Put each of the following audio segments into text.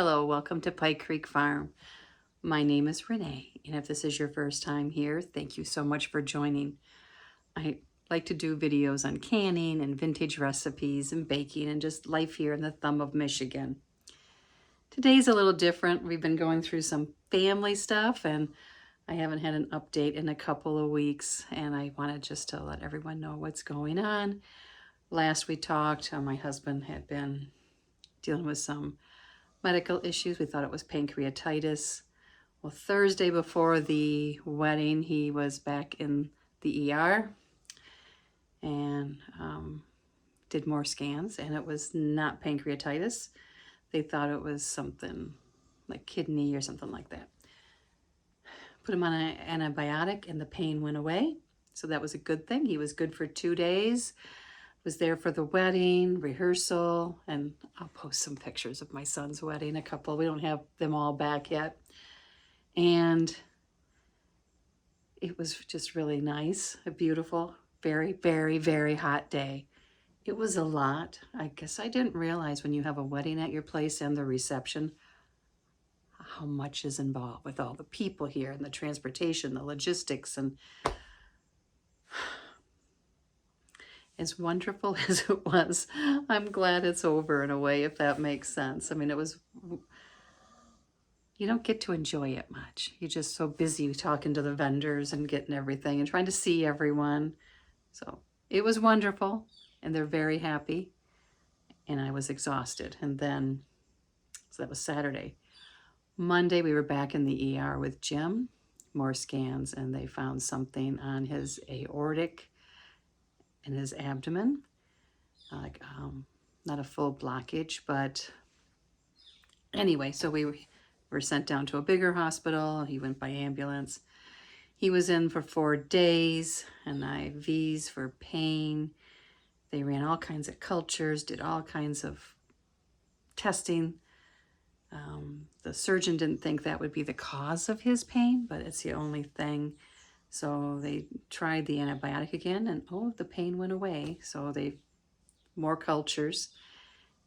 Hello, welcome to Pike Creek Farm. My name is Renee, and if this is your first time here, thank you so much for joining. I like to do videos on canning and vintage recipes and baking and just life here in the thumb of Michigan. Today's a little different. We've been going through some family stuff, and I haven't had an update in a couple of weeks, and I wanted just to let everyone know what's going on. Last we talked, my husband had been dealing with some medical issues. We thought it was pancreatitis. Well, Thursday before the wedding, he was back in the ER and did more scans, and it was not pancreatitis. They thought it was something like kidney or something like that. Put him on an antibiotic, and the pain went away. So that was a good thing. He was good for 2 days. Was there for the wedding, rehearsal, and I'll post some pictures of my son's wedding, a couple. We don't have them all back yet. And it was just really nice, a beautiful, very, very, very hot day. It was a lot. I guess I didn't realize when you have a wedding at your place and the reception, how much is involved with all the people here and the transportation, the logistics, and as wonderful as it was, I'm glad it's over in a way, if that makes sense. I mean, you don't get to enjoy it much. You're just so busy talking to the vendors and getting everything and trying to see everyone. So it was wonderful, and they're very happy, and I was exhausted. And then, so that was Saturday. Monday, we were back in the ER with Jim, more scans, and they found something on his aortic in his abdomen, like not a full blockage, but anyway, so we were sent down to a bigger hospital. He went by ambulance. He was in for 4 days, and IVs for pain. They ran all kinds of cultures, did all kinds of testing. The surgeon didn't think that would be the cause of his pain, but it's the only thing. So they tried the antibiotic again, and oh, the pain went away. So more cultures.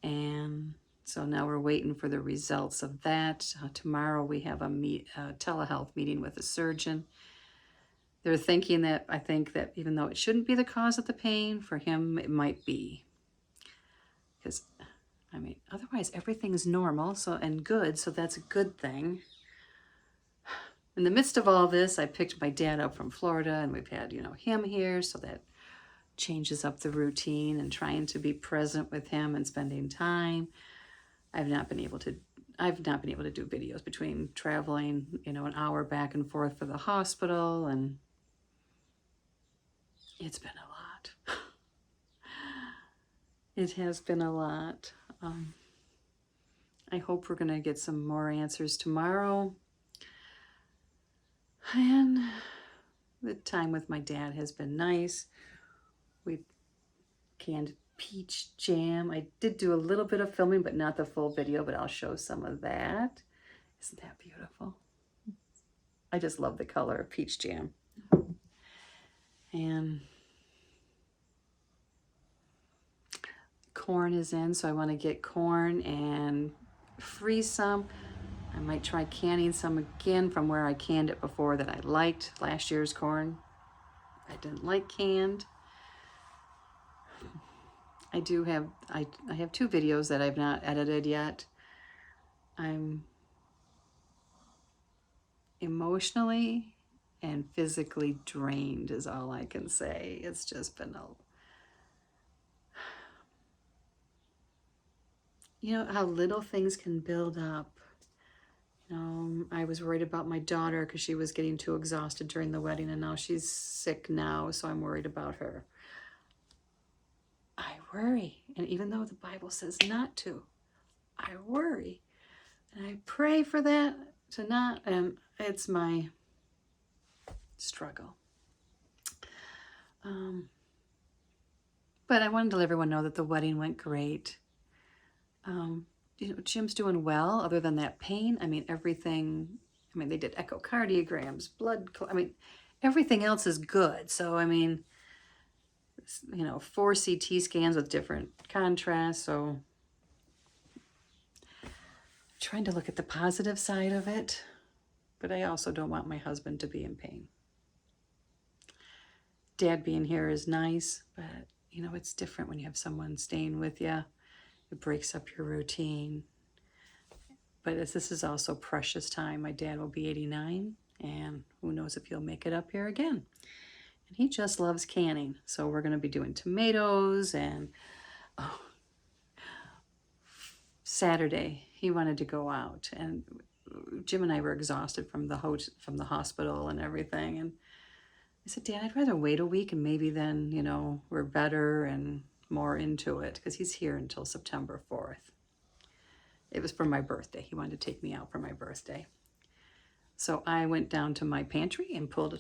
And so now we're waiting for the results of that. Tomorrow we have a telehealth meeting with a surgeon. They're thinking that, I think that even though it shouldn't be the cause of the pain, for him it might be. Because, I mean, otherwise everything's normal and good, so that's a good thing. In the midst of all this, I picked my dad up from Florida, and we've had, him here, so that changes up the routine, and trying to be present with him and spending time. I've not been able to do videos between traveling, an hour back and forth for the hospital, and it's been a lot. It has been a lot. I hope we're going to get some more answers tomorrow. And the time with my dad has been nice. We canned peach jam. I did do a little bit of filming, but not the full video, but I'll show some of that. Isn't that beautiful? I just love the color of peach jam. And corn is in, so I want to get corn and freeze some. I might try canning some again from where I canned it before that I liked. Last year's corn, I didn't like canned. I have 2 videos that I've not edited yet. I'm emotionally and physically drained is all I can say. It's just been how little things can build up. I was worried about my daughter because she was getting too exhausted during the wedding, and now she's sick now, so I'm worried about her. I worry, and even though the Bible says not to, I worry, and I pray for that to not, and it's my struggle. But I wanted to let everyone know that the wedding went great. Jim's doing well, other than that pain. I mean, everything, they did echocardiograms, everything else is good. So, 4 CT scans with different contrasts. So trying to look at the positive side of it, but I also don't want my husband to be in pain. Dad being here is nice, but you know, it's different when you have someone staying with you. It breaks up your routine. But this is also precious time. My dad will be 89, and who knows if he'll make it up here again. And he just loves canning. So we're going to be doing tomatoes, and Saturday he wanted to go out, and Jim and I were exhausted from the hospital and everything, and I said, Dad, I'd rather wait a week and maybe then, you know, we're better and more into it, because he's here until September 4th. It was for my birthday. He wanted to take me out for my birthday. So I went down to my pantry and pulled a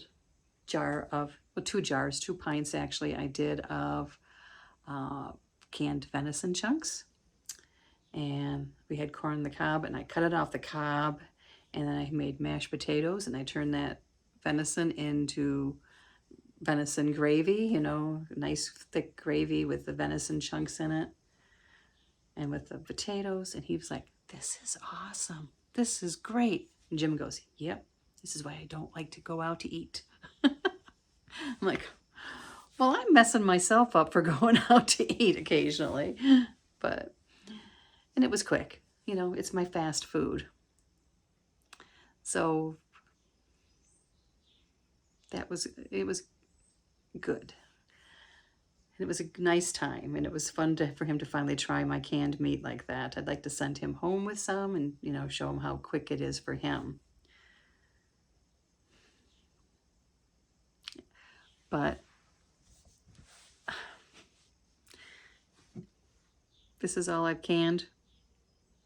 jar of, well, 2 jars, 2 pints actually, I did of canned venison chunks. And we had corn on the cob, and I cut it off the cob, and then I made mashed potatoes, and I turned that venison into venison gravy, you know, nice thick gravy with the venison chunks in it and with the potatoes. And he was like, this is awesome. This is great. And Jim goes, yep, this is why I don't like to go out to eat. I'm like, well, I'm messing myself up for going out to eat occasionally, but, and it was quick, you know, it's my fast food. So it was good. And it was a nice time, and it was fun for him to finally try my canned meat like that. I'd like to send him home with some and, you know, show him how quick it is for him. But this is all I've canned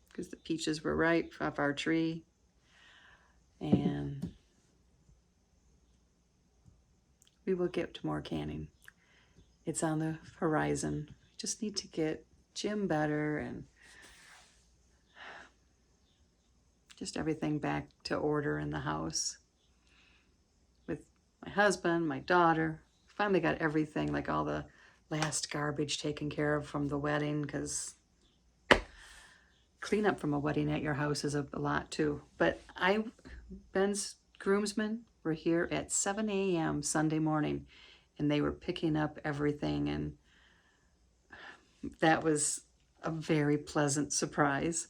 because the peaches were ripe off our tree. And we will get to more canning. It's on the horizon. Just need to get Jim better and just everything back to order in the house. With my husband, my daughter, finally got everything, like all the last garbage taken care of from the wedding, because cleanup from a wedding at your house is a lot too. But Ben's groomsmen were here at 7 a.m. Sunday morning, and they were picking up everything, and that was a very pleasant surprise.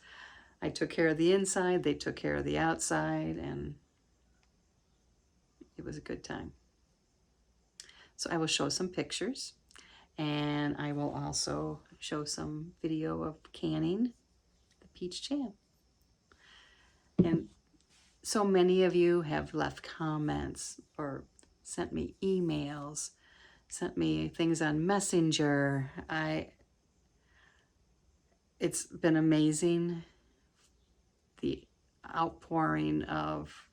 I took care of the inside, they took care of the outside, and it was a good time. So I will show some pictures, and I will also show some video of canning the peach jam. And so many of you have left comments or sent me emails, sent me things on Messenger. It's been amazing, the outpouring of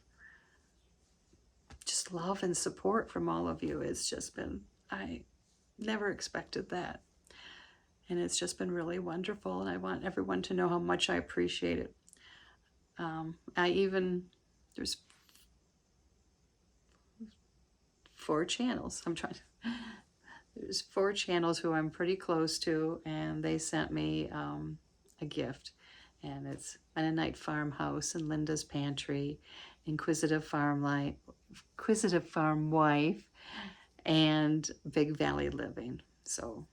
just love and support from all of you. It's just been, I never expected that. And it's just been really wonderful, and I want everyone to know how much I appreciate it. There's 4 channels. There's 4 channels who I'm pretty close to, and they sent me a gift. And it's Mennonite Farmhouse and Linda's Pantry, Inquisitive Farm Wife, and Big Valley Living. So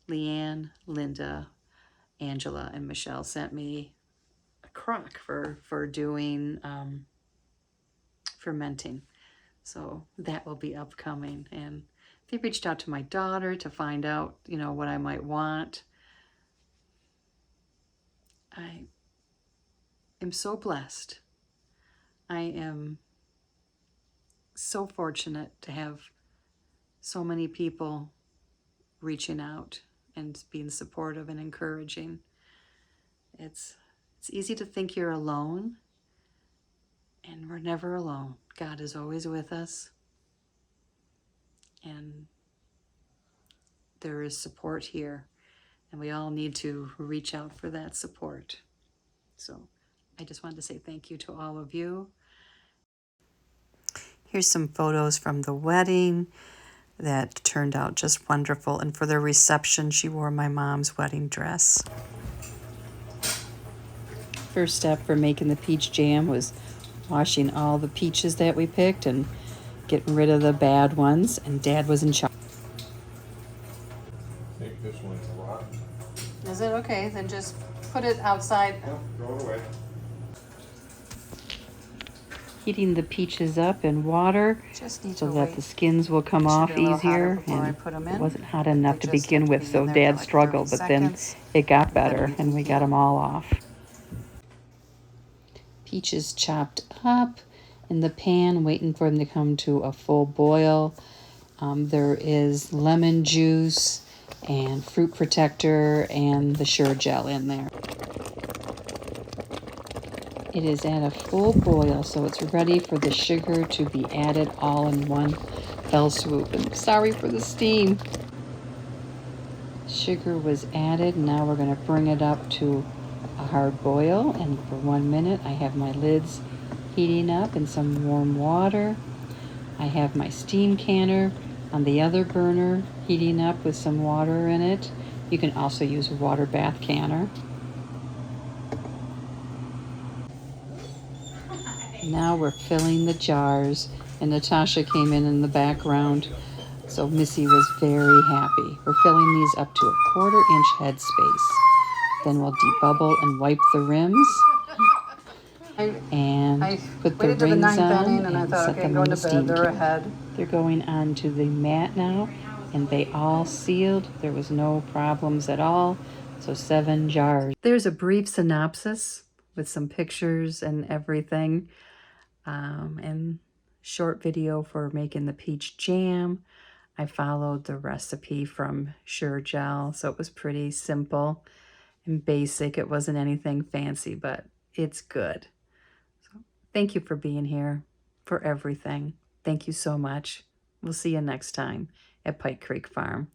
Leanne, Linda, Angela, and Michelle sent me a crock for doing fermenting. So that will be upcoming. And they reached out to my daughter to find out, you know, what I might want. I am so blessed. I am so fortunate to have so many people reaching out and being supportive and encouraging. It's easy to think you're alone, and we're never alone. God is always with us, and there is support here, and we all need to reach out for that support. So I just wanted to say thank you to all of you. Here's some photos from the wedding that turned out just wonderful. And for the reception, she wore my mom's wedding dress. First step for making the peach jam was washing all the peaches that we picked and getting rid of the bad ones, and Dad was in charge. I think this one's rotten. Is it okay? Then just put it outside. No, throw it away. Heating the peaches up in water Just need so to that wait. the skins will come It should off be a little hotter easier. before I And put 'em it in. wasn't hot enough They to just begin have to with, be in so there for Dad like struggled, 30 but then seconds. it got And then better you and we can got eat them 'em. all off. Peaches chopped up in the pan, waiting for them to come to a full boil. There is lemon juice and fruit protector and the Sure Gel in there. It is at a full boil, so it's ready for the sugar to be added all in one fell swoop. And sorry for the steam. Sugar was added. Now we're going to bring it up to a hard boil, and for 1 minute I have my lids heating up in some warm water. I have my steam canner on the other burner heating up with some water in it. You can also use a water bath canner. Now we're filling the jars, and Natasha came in the background, so Missy was very happy. We're filling these up to a 1/4 inch headspace. Then we'll debubble and wipe the rims and I put the waited till the rings 9th on inning and I and thought, set okay, them going on to the bed. steam They're can. ahead. They're going on to the mat now, and they all sealed. There was no problems at all. So 7 jars. There's a brief synopsis with some pictures and everything, and short video for making the peach jam. I followed the recipe from Sure Gel, so it was pretty simple and basic. It wasn't anything fancy, but it's good. So thank you for being here, for everything. Thank you so much. We'll see you next time at Pike Creek Farm.